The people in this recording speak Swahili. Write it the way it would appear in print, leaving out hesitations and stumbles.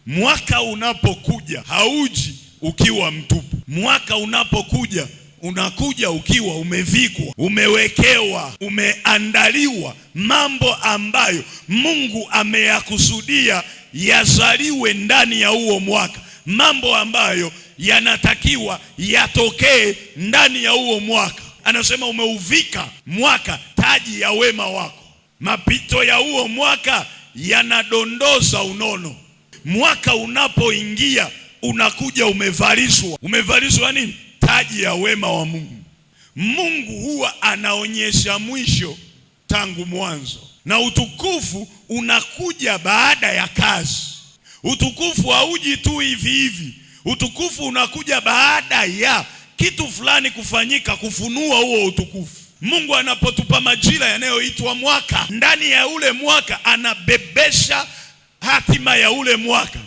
Mwaka unapokuja hauji ukiwa mtupu. Mwaka unapokuja unakuja ukiwa umevikwa, umewekewa, umeandaliwa mambo ambayo Mungu ameyakusudia yazaliwe ndani ya huo mwaka, mambo ambayo yanatakiwa yatokee ndani ya huo mwaka. Anasema umeuvika mwaka taji ya wema wako. Mapito ya huo mwaka yanadondoza unono. Mwaka unapoingia unakuja umevalishwa. Umevalishwa nini? Taji ya wema wa Mungu. Mungu huwa anaonyesha mwisho tangu mwanzo, na utukufu unakuja baada ya kazi. Utukufu hauji tu hivi hivi. Utukufu unakuja baada ya kitu fulani kufanyika kufunua huo utukufu. Mungu anapotupa majira yanayoitwa mwaka, ndani ya ule mwaka anabebesha hatima ya ule mwaka.